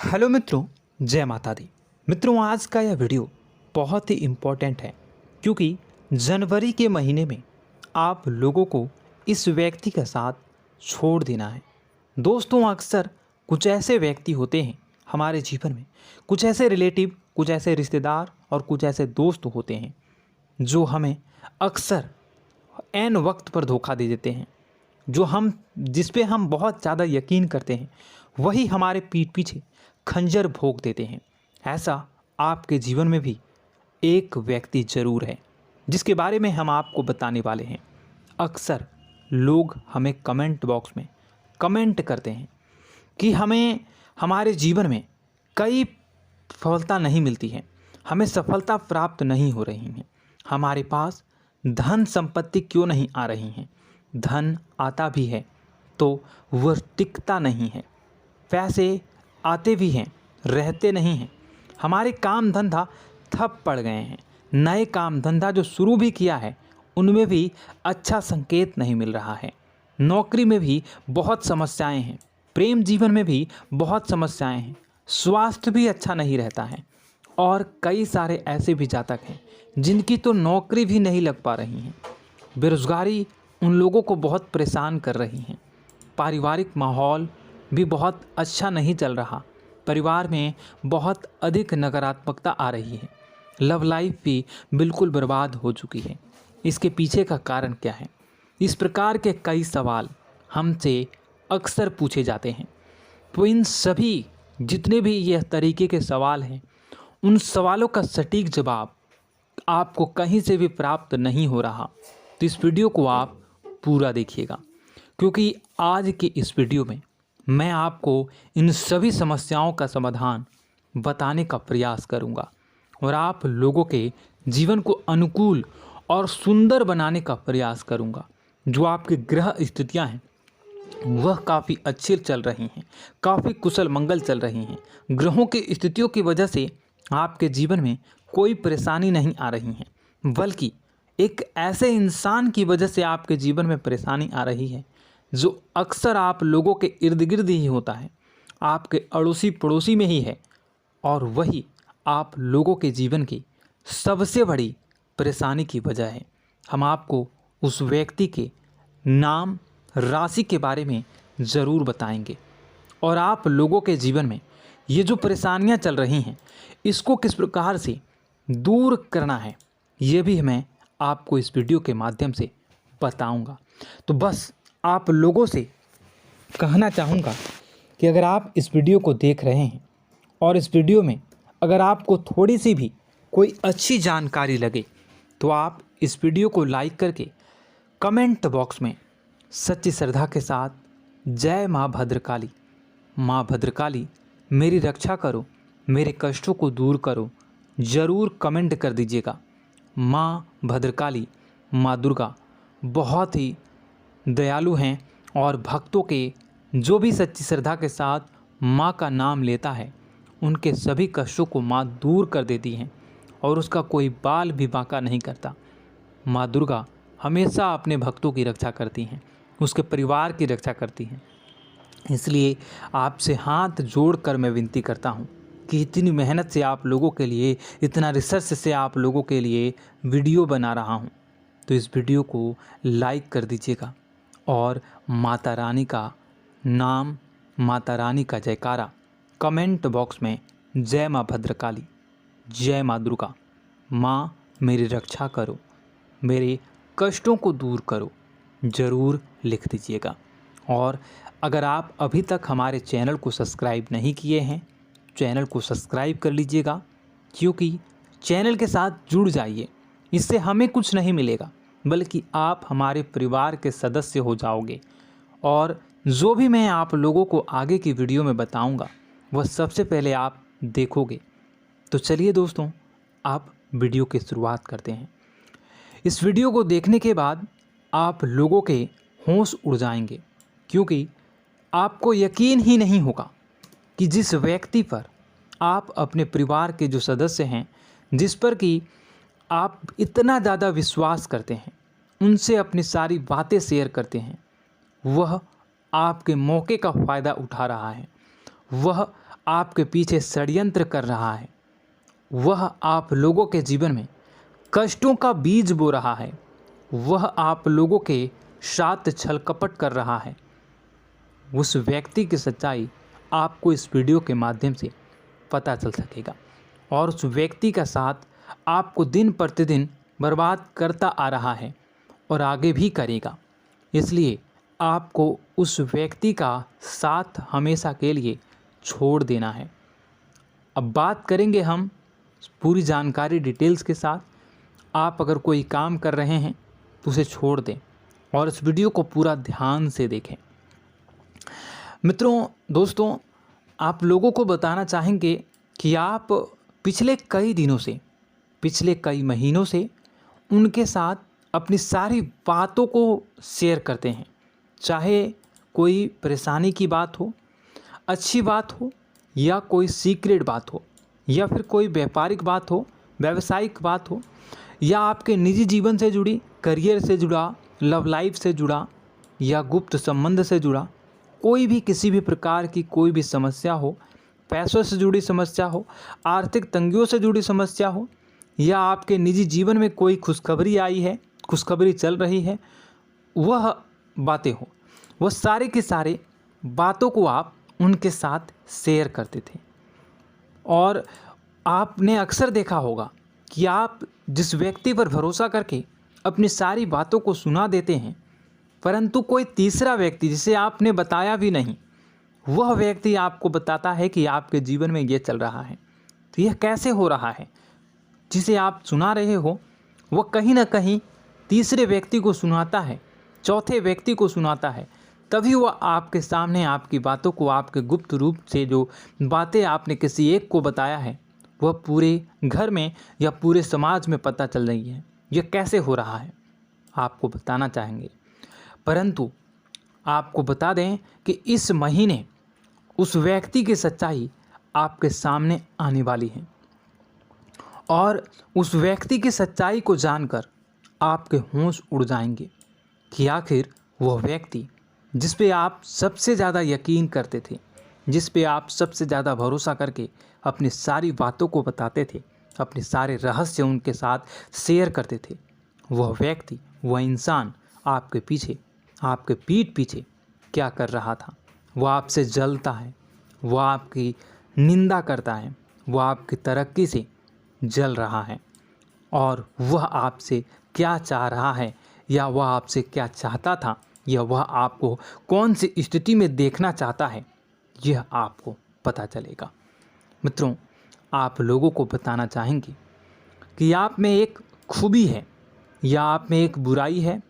Hello मित्रों, जय माता दी। मित्रों, आज का यह वीडियो बहुत ही इम्पोर्टेंट है क्योंकि जनवरी के महीने में आप लोगों को इस व्यक्ति के साथ छोड़ देना है। दोस्तों, अक्सर कुछ ऐसे व्यक्ति होते हैं हमारे जीवन में, कुछ ऐसे रिलेटिव, कुछ ऐसे रिश्तेदार और कुछ ऐसे दोस्त होते हैं जो हमें अक्सर ऐन वक्त पर धोखा दे देते हैं। जिस पे हम बहुत ज़्यादा यकीन करते हैं वही हमारे पीठ पीछे खंजर भोंक देते हैं। ऐसा आपके जीवन में भी एक व्यक्ति ज़रूर है जिसके बारे में हम आपको बताने वाले हैं। अक्सर लोग हमें कमेंट बॉक्स में कमेंट करते हैं कि हमें हमारे जीवन में कई सफलता नहीं मिलती है, हमें सफलता प्राप्त नहीं हो रही है, हमारे पास धन संपत्ति क्यों नहीं आ रही हैं, धन आता भी है तो वह टिकता नहीं है, पैसे आते भी हैं रहते नहीं हैं, हमारे काम धंधा ठप पड़ गए हैं, नए काम धंधा जो शुरू भी किया है उनमें भी अच्छा संकेत नहीं मिल रहा है, नौकरी में भी बहुत समस्याएं हैं, प्रेम जीवन में भी बहुत समस्याएं हैं, स्वास्थ्य भी अच्छा नहीं रहता है और कई सारे ऐसे भी जातक हैं जिनकी तो नौकरी भी नहीं लग पा रही हैं। बेरोज़गारी उन लोगों को बहुत परेशान कर रही हैं। पारिवारिक माहौल भी बहुत अच्छा नहीं चल रहा, परिवार में बहुत अधिक नकारात्मकता आ रही है, लव लाइफ भी बिल्कुल बर्बाद हो चुकी है। इसके पीछे का कारण क्या है? इस प्रकार के कई सवाल हमसे अक्सर पूछे जाते हैं। तो इन सभी जितने भी यह तरीके के सवाल हैं, उन सवालों का सटीक जवाब आपको कहीं से भी प्राप्त नहीं हो रहा। तो इस वीडियो को आप पूरा देखिएगा क्योंकि आज की इस वीडियो में मैं आपको इन सभी समस्याओं का समाधान बताने का प्रयास करूंगा और आप लोगों के जीवन को अनुकूल और सुंदर बनाने का प्रयास करूंगा। जो आपकी ग्रह स्थितियां हैं वह काफ़ी अच्छी चल रही हैं, काफ़ी कुशल मंगल चल रही हैं। ग्रहों की स्थितियों की वजह से आपके जीवन में कोई परेशानी नहीं आ रही है, बल्कि एक ऐसे इंसान की वजह से आपके जीवन में परेशानी आ रही है जो अक्सर आप लोगों के इर्द गिर्द ही होता है, आपके अड़ोसी पड़ोसी में ही है और वही आप लोगों के जीवन की सबसे बड़ी परेशानी की वजह है। हम आपको उस व्यक्ति के नाम, राशि के बारे में ज़रूर बताएंगे और आप लोगों के जीवन में ये जो परेशानियां चल रही हैं इसको किस प्रकार से दूर करना है ये भी मैं आपको इस वीडियो के माध्यम से बताऊंगा। तो बस आप लोगों से कहना चाहूँगा कि अगर आप इस वीडियो को देख रहे हैं और इस वीडियो में अगर आपको थोड़ी सी भी कोई अच्छी जानकारी लगे तो आप इस वीडियो को लाइक करके कमेंट बॉक्स में सच्ची श्रद्धा के साथ जय माँ भद्रकाली, माँ भद्रकाली मेरी रक्षा करो, मेरे कष्टों को दूर करो, ज़रूर कमेंट कर दीजिएगा। माँ भद्रकाली, माँ दुर्गा बहुत ही दयालु हैं और भक्तों के जो भी सच्ची श्रद्धा के साथ माँ का नाम लेता है उनके सभी कष्टों को माँ दूर कर देती हैं और उसका कोई बाल भी बांका नहीं करता। माँ दुर्गा हमेशा अपने भक्तों की रक्षा करती हैं, उसके परिवार की रक्षा करती हैं। इसलिए आपसे हाथ जोड़कर मैं विनती करता हूँ कि इतनी मेहनत से आप लोगों के लिए, इतना रिसर्च से आप लोगों के लिए वीडियो बना रहा हूँ, तो इस वीडियो को लाइक कर दीजिएगा और माता रानी का नाम, माता रानी का जयकारा कमेंट बॉक्स में जय माँ भद्रकाली, जय माँ दुर्गा, माँ मेरी रक्षा करो, मेरे कष्टों को दूर करो, ज़रूर लिख दीजिएगा। और अगर आप अभी तक हमारे चैनल को सब्सक्राइब नहीं किए हैं, चैनल को सब्सक्राइब कर लीजिएगा क्योंकि चैनल के साथ जुड़ जाइए। इससे हमें कुछ नहीं मिलेगा बल्कि आप हमारे परिवार के सदस्य हो जाओगे और जो भी मैं आप लोगों को आगे की वीडियो में बताऊंगा वह सबसे पहले आप देखोगे। तो चलिए दोस्तों, आप वीडियो की शुरुआत करते हैं। इस वीडियो को देखने के बाद आप लोगों के होश उड़ जाएंगे क्योंकि आपको यकीन ही नहीं होगा कि जिस व्यक्ति पर आप अपने परिवार के जो सदस्य हैं, जिस पर कि आप इतना ज़्यादा विश्वास करते हैं, उनसे अपनी सारी बातें शेयर करते हैं, वह आपके मौके का फ़ायदा उठा रहा है, वह आपके पीछे षड्यंत्र कर रहा है, वह आप लोगों के जीवन में कष्टों का बीज बो रहा है, वह आप लोगों के साथ छल कपट कर रहा है, उस व्यक्ति की सच्चाई आपको इस वीडियो के माध्यम से पता चल सकेगा। और उस व्यक्ति का साथ आपको दिन प्रतिदिन बर्बाद करता आ रहा है और आगे भी करेगा। इसलिए आपको उस व्यक्ति का साथ हमेशा के लिए छोड़ देना है। अब बात करेंगे हम पूरी जानकारी डिटेल्स के साथ। आप अगर कोई काम कर रहे हैं तो उसे छोड़ दें और इस वीडियो को पूरा ध्यान से देखें। मित्रों, दोस्तों, आप लोगों को बताना चाहेंगे कि आप पिछले कई दिनों से, पिछले कई महीनों से उनके साथ अपनी सारी बातों को शेयर करते हैं, चाहे कोई परेशानी की बात हो, अच्छी बात हो, या कोई सीक्रेट बात हो, या फिर कोई व्यापारिक बात हो, व्यावसायिक बात हो, या आपके निजी जीवन से जुड़ी, करियर से जुड़ा, लव लाइफ से जुड़ा, या गुप्त संबंध से जुड़ा कोई भी किसी भी प्रकार की कोई भी समस्या हो, पैसों से जुड़ी समस्या हो, आर्थिक तंगियों से जुड़ी समस्या हो, या आपके निजी जीवन में कोई खुशखबरी आई है, खुशखबरी चल रही है, वह बातें हो, वह सारे के सारे बातों को आप उनके साथ शेयर करते थे। और आपने अक्सर देखा होगा कि आप जिस व्यक्ति पर भरोसा करके अपनी सारी बातों को सुना देते हैं, परंतु कोई तीसरा व्यक्ति जिसे आपने बताया भी नहीं, वह व्यक्ति आपको बताता है कि आपके जीवन में ये चल रहा है। तो यह कैसे हो रहा है? जिसे आप सुना रहे हो वह कहीं ना कहीं तीसरे व्यक्ति को सुनाता है, चौथे व्यक्ति को सुनाता है, तभी वह आपके सामने आपकी बातों को, आपके गुप्त रूप से जो बातें आपने किसी एक को बताया है, वह पूरे घर में या पूरे समाज में पता चल रही है। यह कैसे हो रहा है आपको बताना चाहेंगे। परंतु आपको बता दें कि इस महीने उस व्यक्ति की सच्चाई आपके सामने आने वाली है और उस व्यक्ति की सच्चाई को जानकर आपके होश उड़ जाएंगे कि आखिर वह व्यक्ति जिस पे आप सबसे ज़्यादा यकीन करते थे, जिस पे आप सबसे ज़्यादा भरोसा करके अपनी सारी बातों को बताते थे, अपने सारे रहस्य उनके साथ शेयर करते थे, वह व्यक्ति, वह इंसान आपके पीछे, आपके पीठ पीछे क्या कर रहा था। वह आपसे जलता है, वह आपकी निंदा करता है, वह आपकी तरक्की से जल रहा है और वह आपसे क्या चाह रहा है, या वह आपसे क्या चाहता था, या वह आपको कौन सी स्थिति में देखना चाहता है, यह आपको पता चलेगा। मित्रों, आप लोगों को बताना चाहेंगे कि आप में एक खूबी है या आप में एक बुराई है।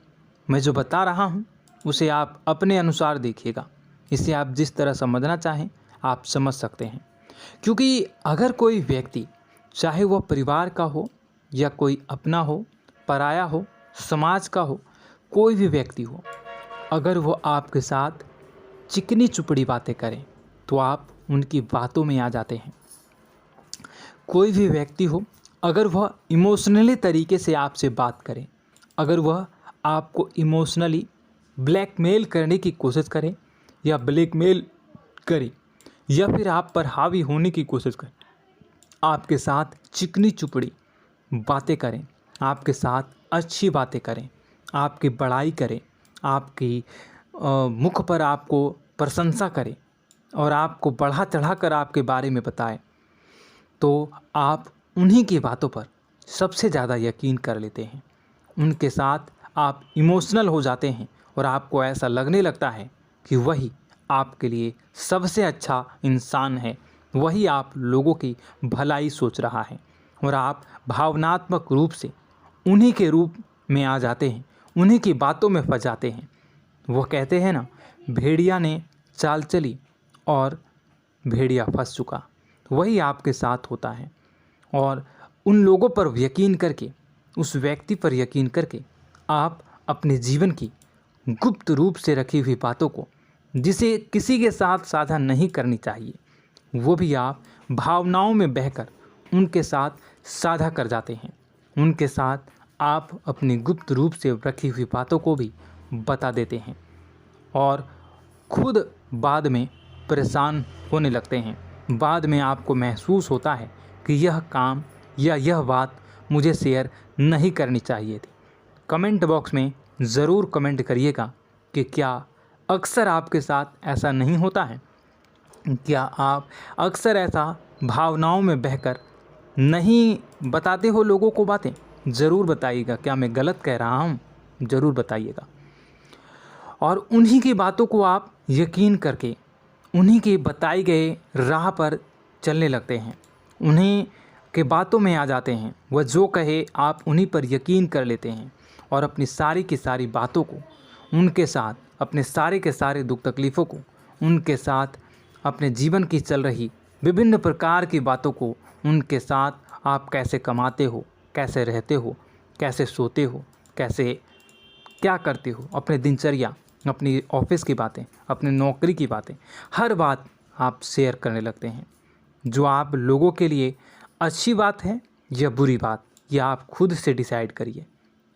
मैं जो बता रहा हूँ उसे आप अपने अनुसार देखिएगा। इसे आप जिस तरह समझना चाहें आप समझ सकते हैं, क्योंकि अगर कोई व्यक्ति, चाहे वह परिवार का हो या कोई अपना हो, पराया हो, समाज का हो, कोई भी व्यक्ति हो, अगर वो आपके साथ चिकनी चुपड़ी बातें करें तो आप उनकी बातों में आ जाते हैं। कोई भी व्यक्ति हो, अगर वह इमोशनली तरीके से आपसे बात करें, अगर वह आपको इमोशनली ब्लैकमेल करने की कोशिश करे या ब्लैकमेल करे या फिर आप पर हावी होने की कोशिश करे, आपके साथ चिकनी चुपड़ी बातें करें, आपके साथ अच्छी बातें करें, आपकी बड़ाई करें, आपकी मुख पर आपको प्रशंसा करें और आपको बढ़ा चढ़ा कर आपके बारे में बताए, तो आप उन्हीं की बातों पर सबसे ज़्यादा यकीन कर लेते हैं। उनके साथ आप इमोशनल हो जाते हैं और आपको ऐसा लगने लगता है कि वही आपके लिए सबसे अच्छा इंसान है, वही आप लोगों की भलाई सोच रहा है और आप भावनात्मक रूप से उन्हीं के रूप में आ जाते हैं, उन्हीं की बातों में फंस जाते हैं। वो कहते हैं ना, भेड़िया ने चाल चली और भेड़िया फंस चुका। वही आपके साथ होता है और उन लोगों पर यकीन करके, उस व्यक्ति पर यकीन करके आप अपने जीवन की गुप्त रूप से रखी हुई बातों को, जिसे किसी के साथ साझा नहीं करनी चाहिए, वो भी आप भावनाओं में बहकर उनके साथ साझा कर जाते हैं। उनके साथ आप अपनी गुप्त रूप से रखी हुई बातों को भी बता देते हैं और खुद बाद में परेशान होने लगते हैं बाद में आपको महसूस होता है कि यह काम या यह बात मुझे शेयर नहीं करनी चाहिए थी। कमेंट बॉक्स में ज़रूर कमेंट करिएगा कि क्या अक्सर आपके साथ ऐसा नहीं होता है? क्या आप अक्सर ऐसा भावनाओं में बहकर नहीं बताते हो लोगों को बातें? ज़रूर बताइएगा। क्या मैं गलत कह रहा हूँ? ज़रूर बताइएगा। और उन्हीं की बातों को आप यकीन करके उन्हीं के बताए गए राह पर चलने लगते हैं, उन्हीं के बातों में आ जाते हैं। वह जो कहे आप उन्हीं पर यकीन कर लेते हैं और अपनी सारी की सारी बातों को उनके साथ, अपने सारे के सारे दुख तकलीफ़ों को उनके साथ, अपने जीवन की चल रही विभिन्न प्रकार की बातों को उनके साथ, आप कैसे कमाते हो, कैसे रहते हो, कैसे सोते हो, कैसे क्या करते हो, अपने दिनचर्या, अपनी ऑफिस की बातें, अपनी नौकरी की बातें, हर बात आप शेयर करने लगते हैं। जो आप लोगों के लिए अच्छी बात है या बुरी बात, यह आप खुद से डिसाइड करिए।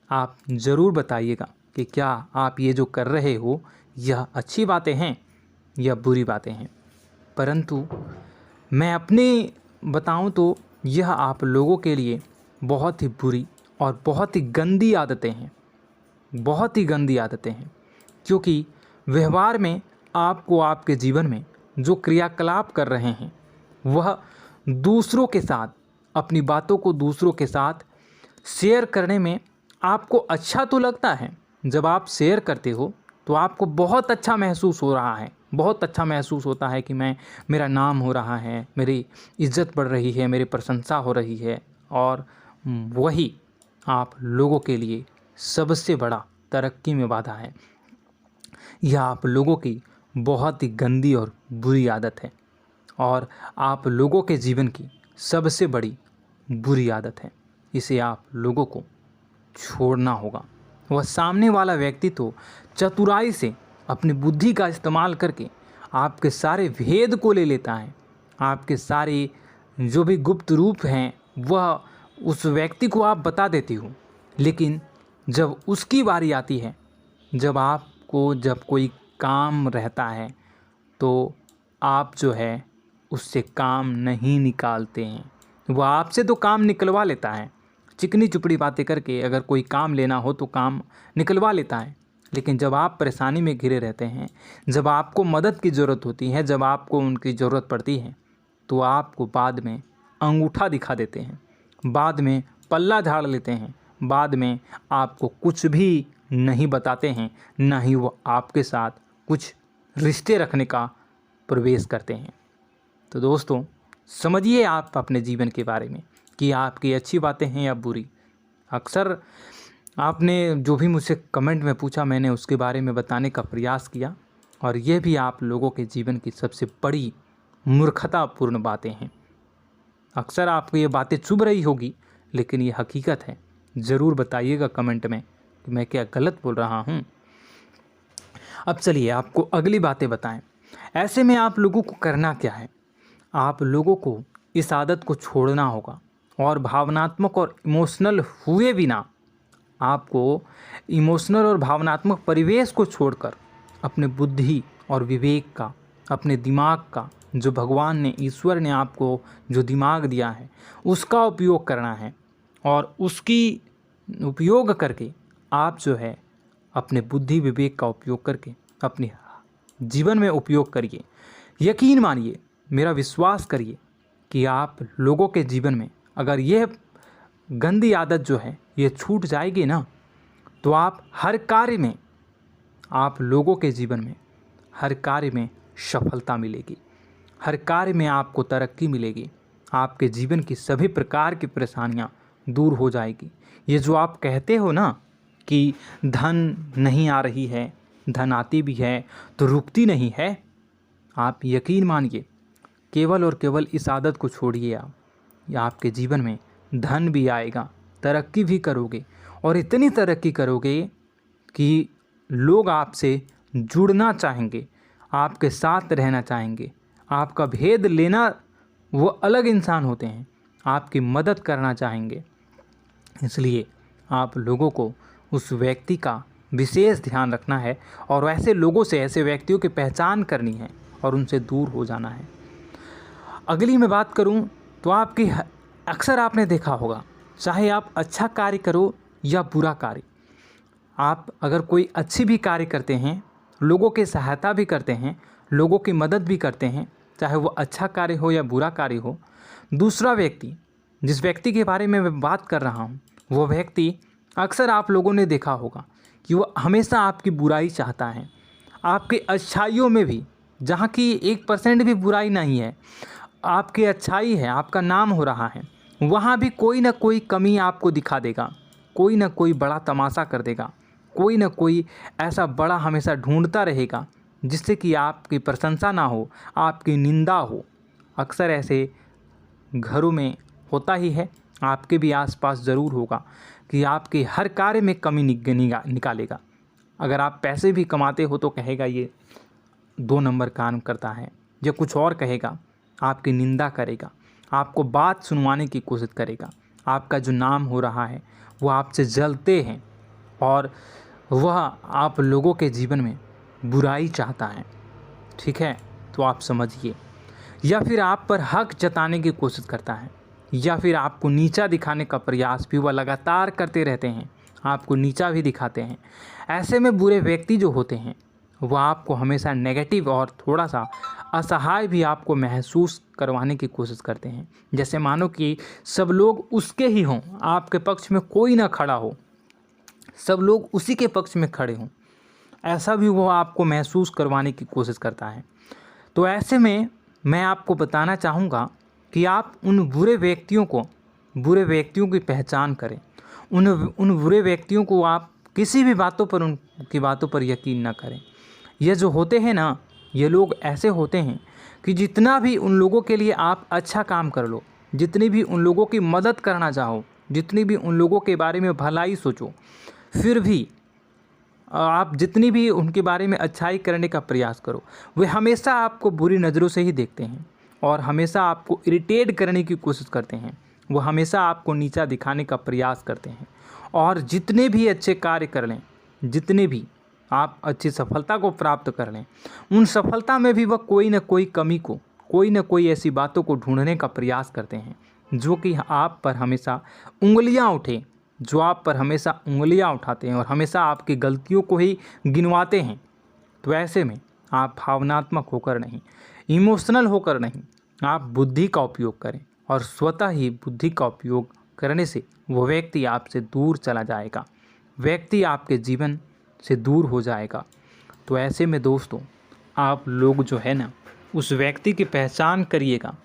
आप ज़रूर बताइएगा कि क्या आप ये जो कर रहे हो यह अच्छी बातें हैं या बुरी बातें हैं। परंतु मैं अपनी बताऊं तो यह आप लोगों के लिए बहुत ही बुरी और बहुत ही गंदी आदतें हैं, बहुत ही गंदी आदतें हैं। क्योंकि व्यवहार में आपको आपके जीवन में जो क्रियाकलाप कर रहे हैं वह दूसरों के साथ, अपनी बातों को दूसरों के साथ शेयर करने में आपको अच्छा तो लगता है। जब आप शेयर करते हो तो आपको बहुत अच्छा महसूस हो रहा है, बहुत अच्छा महसूस होता है कि मेरा नाम हो रहा है, मेरी इज्जत बढ़ रही है, मेरी प्रशंसा हो रही है। और वही आप लोगों के लिए सबसे बड़ा तरक्की में बाधा है। यह आप लोगों की बहुत ही गंदी और बुरी आदत है और आप लोगों के जीवन की सबसे बड़ी बुरी आदत है। इसे आप लोगों को छोड़ना होगा। वह सामने वाला व्यक्ति तो चतुराई से अपनी बुद्धि का इस्तेमाल करके आपके सारे भेद को ले लेता है, आपके सारे जो भी गुप्त रूप हैं वह उस व्यक्ति को आप बता देती हो। लेकिन जब उसकी बारी आती है, जब कोई काम रहता है तो आप जो है उससे काम नहीं निकालते हैं। वह आपसे तो काम निकलवा लेता है, चिकनी चुपड़ी बातें करके अगर कोई काम लेना हो तो काम निकलवा लेता है। लेकिन जब आप परेशानी में घिरे रहते हैं, जब आपको मदद की ज़रूरत होती है, जब आपको उनकी ज़रूरत पड़ती है, तो आपको बाद में अंगूठा दिखा देते हैं, बाद में पल्ला झाड़ लेते हैं, बाद में आपको कुछ भी नहीं बताते हैं, ना ही वो आपके साथ कुछ रिश्ते रखने का प्रवेश करते हैं। तो दोस्तों, समझिए आप अपने जीवन के बारे में कि आपकी अच्छी बातें हैं या बुरी। अक्सर आपने जो भी मुझसे कमेंट में पूछा, मैंने उसके बारे में बताने का प्रयास किया और ये भी आप लोगों के जीवन की सबसे बड़ी मूर्खतापूर्ण बातें हैं। अक्सर आपको ये बातें चुभ रही होगी, लेकिन ये हकीकत है। ज़रूर बताइएगा कमेंट में कि मैं क्या गलत बोल रहा हूँ। अब चलिए आपको अगली बातें बताएं। ऐसे में आप लोगों को करना क्या है? आप लोगों को इस आदत को छोड़ना होगा और भावनात्मक और इमोशनल हुए बिना आपको इमोशनल और भावनात्मक परिवेश को छोड़कर अपने बुद्धि और विवेक का, अपने दिमाग का, जो भगवान ने, ईश्वर ने आपको जो दिमाग दिया है उसका उपयोग करना है। और उसकी उपयोग करके आप जो है अपने बुद्धि विवेक का उपयोग करके अपने जीवन में उपयोग करिए। यकीन मानिए, मेरा विश्वास करिए कि आप लोगों के जीवन में अगर यह गंदी आदत जो है ये छूट जाएगी ना, तो आप हर कार्य में, आप लोगों के जीवन में हर कार्य में सफलता मिलेगी, हर कार्य में आपको तरक्की मिलेगी, आपके जीवन की सभी प्रकार की परेशानियां दूर हो जाएगी। ये जो आप कहते हो ना कि धन नहीं आ रही है, धन आती भी है तो रुकती नहीं है, आप यकीन मानिए, केवल और केवल इस आदत को छोड़िए आप, या आपके जीवन में धन भी आएगा, तरक्की भी करोगे और इतनी तरक्की करोगे कि लोग आपसे जुड़ना चाहेंगे, आपके साथ रहना चाहेंगे, आपका भेद लेना, वो अलग इंसान होते हैं, आपकी मदद करना चाहेंगे। इसलिए आप लोगों को उस व्यक्ति का विशेष ध्यान रखना है और ऐसे लोगों से, ऐसे व्यक्तियों की पहचान करनी है और उनसे दूर हो जाना है। अगली मैं बात करूं तो अक्सर आपने देखा होगा, चाहे आप अच्छा कार्य करो या बुरा कार्य, आप अगर कोई अच्छी भी कार्य करते हैं, लोगों की सहायता भी करते हैं, लोगों की मदद भी करते हैं, चाहे वो अच्छा कार्य हो या बुरा कार्य हो, दूसरा व्यक्ति, जिस व्यक्ति के बारे में मैं बात कर रहा हूँ, वो व्यक्ति अक्सर आप लोगों ने देखा होगा कि वो हमेशा आपकी बुराई चाहता है। आपकी अच्छाइयों में भी, जहाँ की 1% भी बुराई नहीं है, आपकी अच्छाई है, आपका नाम हो रहा है, वहाँ भी कोई ना कोई कमी आपको दिखा देगा, कोई ना कोई बड़ा तमाशा कर देगा, कोई ना कोई ऐसा बड़ा हमेशा ढूंढता रहेगा जिससे कि आपकी प्रशंसा ना हो, आपकी निंदा हो। अक्सर ऐसे घरों में होता ही है, आपके भी आसपास ज़रूर होगा कि आपके हर कार्य में कमी निकालेगा। अगर आप पैसे भी कमाते हो तो कहेगा ये 2 नंबर काम करता है, या कुछ और कहेगा, आपकी निंदा करेगा, आपको बात सुनवाने की कोशिश करेगा। आपका जो नाम हो रहा है वो आपसे जलते हैं और वह आप लोगों के जीवन में बुराई चाहता है, ठीक है, तो आप समझिए। या फिर आप पर हक जताने की कोशिश करता है, या फिर आपको नीचा दिखाने का प्रयास भी वह लगातार करते रहते हैं, आपको नीचा भी दिखाते हैं। ऐसे में बुरे व्यक्ति जो होते हैं वह आपको हमेशा नेगेटिव और थोड़ा सा असहाय भी आपको महसूस करवाने की कोशिश करते हैं, जैसे मानो कि सब लोग उसके ही हों, आपके पक्ष में कोई ना खड़ा हो, सब लोग उसी के पक्ष में खड़े हों, ऐसा भी वो आपको महसूस करवाने की कोशिश करता है। तो ऐसे में मैं आपको बताना चाहूँगा कि आप उन बुरे व्यक्तियों की पहचान करें। उन बुरे व्यक्तियों को आप किसी भी उनकी बातों पर यकीन ना करें। ये जो होते हैं ना, ये लोग ऐसे होते हैं कि जितना भी उन लोगों के लिए आप अच्छा काम कर लो, जितनी भी उन लोगों की मदद करना चाहो, जितनी भी उन लोगों के बारे में भलाई सोचो, फिर भी आप जितनी भी उनके बारे में अच्छाई करने का प्रयास करो, वे हमेशा आपको बुरी नज़रों से ही देखते हैं और हमेशा आपको इरिटेट करने की कोशिश करते हैं। वो हमेशा आपको नीचा दिखाने का प्रयास करते हैं और जितने भी अच्छे कार्य कर लें, जितने भी आप अच्छी सफलता को प्राप्त कर लें, उन सफलता में भी वह कोई ना कोई कमी को, कोई ना कोई ऐसी बातों को ढूंढने का प्रयास करते हैं जो कि आप पर हमेशा उंगलियां उठाते हैं और हमेशा आपकी गलतियों को ही गिनवाते हैं। तो ऐसे में आप भावनात्मक होकर नहीं, इमोशनल होकर नहीं, आप बुद्धि का उपयोग करें और स्वतः ही बुद्धि का उपयोग करने से वो व्यक्ति आपसे दूर चला जाएगा, व्यक्ति आपके जीवन से दूर हो जाएगा। तो ऐसे में दोस्तों, आप लोग जो है ना, उस व्यक्ति की पहचान करिएगा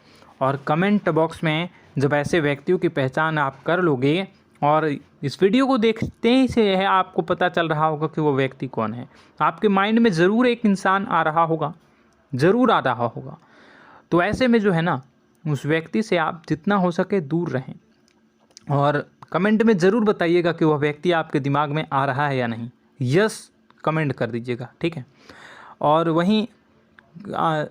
और कमेंट बॉक्स में जब ऐसे व्यक्तियों की पहचान आप कर लोगे और इस वीडियो को देखते ही से है आपको पता चल रहा होगा कि वो व्यक्ति कौन है, आपके माइंड में ज़रूर एक इंसान आ रहा होगा। तो ऐसे में जो है ना, उस व्यक्ति से आप जितना हो सके दूर रहें और कमेंट में ज़रूर बताइएगा कि वह व्यक्ति आपके दिमाग में आ रहा है या नहीं। यस कमेंट कर दीजिएगा, ठीक है। और वहीं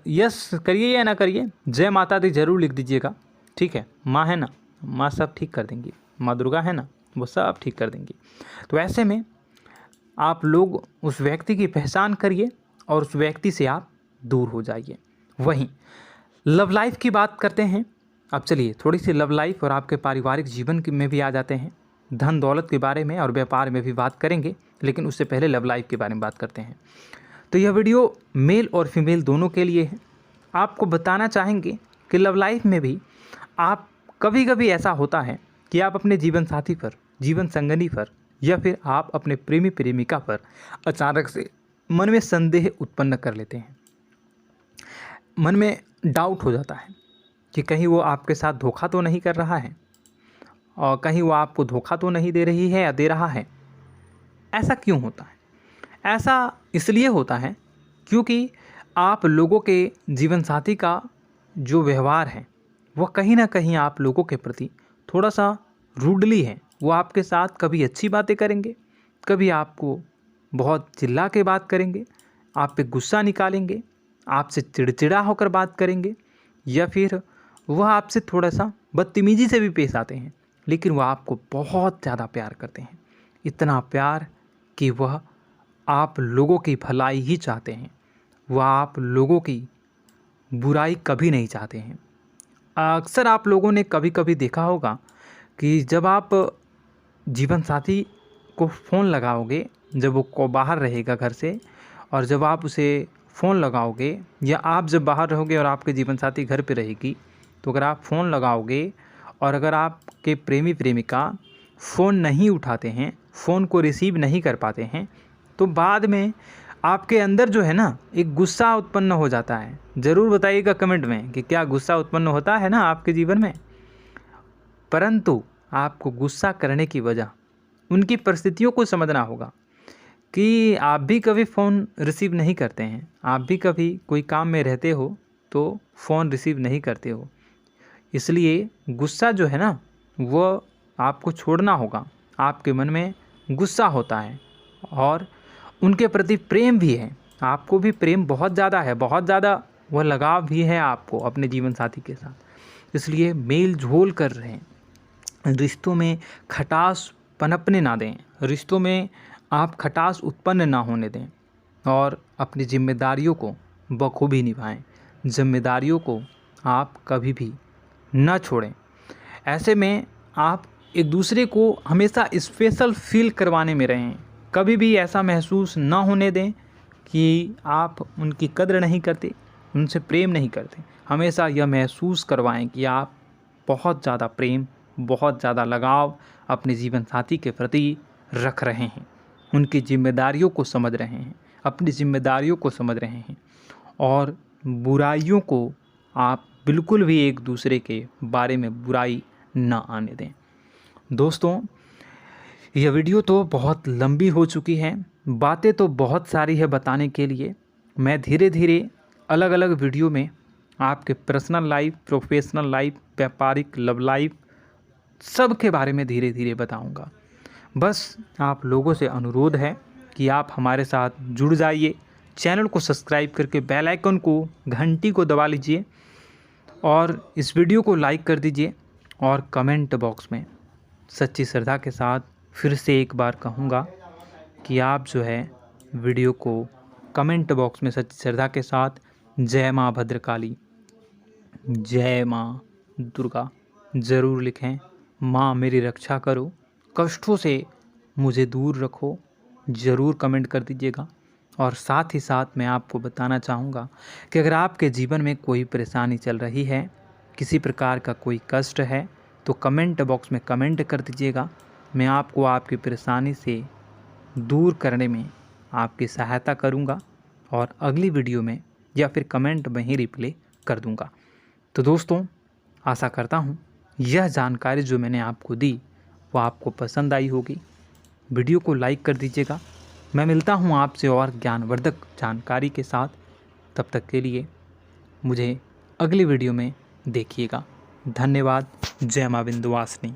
यस करिए या ना करिए, जय माता दी ज़रूर लिख दीजिएगा, ठीक है। माँ है ना, माँ सब ठीक कर देंगी, माँ दुर्गा है ना, वो सब ठीक कर देंगी। तो ऐसे में आप लोग उस व्यक्ति की पहचान करिए और उस व्यक्ति से आप दूर हो जाइए। वहीं लव लाइफ की बात करते हैं। अब चलिए थोड़ी सी लव लाइफ और आपके पारिवारिक जीवन में भी आ जाते हैं, धन दौलत के बारे में और व्यापार में भी बात करेंगे, लेकिन उससे पहले लव लाइफ के बारे में बात करते हैं। तो यह वीडियो मेल और फीमेल दोनों के लिए है। आपको बताना चाहेंगे कि लव लाइफ में भी आप कभी ऐसा होता है कि आप अपने जीवन साथी पर, जीवन संगनी पर या फिर आप अपने प्रेमी प्रेमिका पर अचानक से मन में संदेह उत्पन्न कर लेते हैं। मन में डाउट हो जाता है कि कहीं वो आपके साथ धोखा तो नहीं कर रहा है और कहीं वो आपको धोखा तो नहीं दे रही है या दे रहा है। ऐसा क्यों होता है? ऐसा इसलिए होता है क्योंकि आप लोगों के जीवन साथी का जो व्यवहार है वह कहीं ना कहीं आप लोगों के प्रति थोड़ा सा रूडली है। वो आपके साथ कभी अच्छी बातें करेंगे, कभी आपको बहुत चिल्ला के बात करेंगे, आप पे गुस्सा निकालेंगे, आपसे चिड़चिड़ा होकर बात करेंगे, या फिर वह आपसे थोड़ा सा बदतमीजी से भी पेश आते हैं, लेकिन वह आपको बहुत ज़्यादा प्यार करते हैं। इतना प्यार कि वह आप लोगों की भलाई ही चाहते हैं, वह आप लोगों की बुराई कभी नहीं चाहते हैं। अक्सर आप लोगों ने कभी कभी देखा होगा कि जब आप जीवन साथी को फ़ोन लगाओगे, जब वो बाहर रहेगा घर से, और जब आप उसे फ़ोन लगाओगे, या आप जब बाहर रहोगे और आपके जीवन साथी घर पे रहेगी, तो अगर आप फ़ोन लगाओगे और अगर आपके प्रेमी प्रेमिका फ़ोन नहीं उठाते हैं, फ़ोन को रिसीव नहीं कर पाते हैं, तो बाद में आपके अंदर जो है ना एक गुस्सा उत्पन्न हो जाता है। ज़रूर बताइएगा कमेंट में कि क्या गुस्सा उत्पन्न होता है ना आपके जीवन में। परंतु आपको गुस्सा करने की वजह उनकी परिस्थितियों को समझना होगा कि आप भी कभी फ़ोन रिसीव नहीं करते हैं, आप भी कभी कोई काम में रहते हो तो फ़ोन रिसीव नहीं करते हो। इसलिए गुस्सा जो है ना वो आपको छोड़ना होगा। आपके मन में गुस्सा होता है और उनके प्रति प्रेम भी है, आपको भी प्रेम बहुत ज़्यादा है, बहुत ज़्यादा वह लगाव भी है आपको अपने जीवन साथी के साथ। इसलिए मेल जोल कर रहे हैं, रिश्तों में खटास पनपने ना दें, रिश्तों में आप खटास उत्पन्न ना होने दें और अपनी जिम्मेदारियों को बखूबी निभाएं। जिम्मेदारियों को आप कभी भी ना छोड़ें। ऐसे में आप एक दूसरे को हमेशा स्पेशल फील करवाने में रहें। कभी भी ऐसा महसूस ना होने दें कि आप उनकी कद्र नहीं करते, उनसे प्रेम नहीं करते। हमेशा यह महसूस करवाएं कि आप बहुत ज़्यादा प्रेम, बहुत ज़्यादा लगाव अपने जीवन साथी के प्रति रख रहे हैं, उनकी जिम्मेदारियों को समझ रहे हैं, अपनी जिम्मेदारियों को समझ रहे हैं और बुराइयों को आप बिल्कुल भी एक दूसरे के बारे में बुराई ना आने दें। दोस्तों, यह वीडियो तो बहुत लंबी हो चुकी है, बातें तो बहुत सारी है बताने के लिए। मैं धीरे धीरे अलग अलग वीडियो में आपके पर्सनल लाइफ, प्रोफेशनल लाइफ, व्यापारिक, लव लाइफ, सब के बारे में धीरे धीरे बताऊंगा। बस आप लोगों से अनुरोध है कि आप हमारे साथ जुड़ जाइए, चैनल को सब्सक्राइब करके बेल आइकन को, घंटी को दबा लीजिए और इस वीडियो को लाइक कर दीजिए। और कमेंट बॉक्स में सच्ची श्रद्धा के साथ फिर से एक बार कहूँगा कि आप जो है वीडियो को कमेंट बॉक्स में सच्ची श्रद्धा के साथ जय माँ भद्रकाली, जय माँ दुर्गा ज़रूर लिखें। माँ मेरी रक्षा करो, कष्टों से मुझे दूर रखो, ज़रूर कमेंट कर दीजिएगा। और साथ ही साथ मैं आपको बताना चाहूँगा कि अगर आपके जीवन में कोई परेशानी चल रही है, किसी प्रकार का कोई कष्ट है, तो कमेंट बॉक्स में कमेंट कर दीजिएगा। मैं आपको आपकी परेशानी से दूर करने में आपकी सहायता करूँगा और अगली वीडियो में या फिर कमेंट में ही रिप्लाई कर दूँगा। तो दोस्तों, आशा करता हूँ यह जानकारी जो मैंने आपको दी वो आपको पसंद आई होगी। वीडियो को लाइक कर दीजिएगा। मैं मिलता हूँ आपसे और ज्ञानवर्धक जानकारी के साथ। तब तक के लिए मुझे अगली वीडियो में देखिएगा। धन्यवाद। जय माँ विंध्यवासिनी।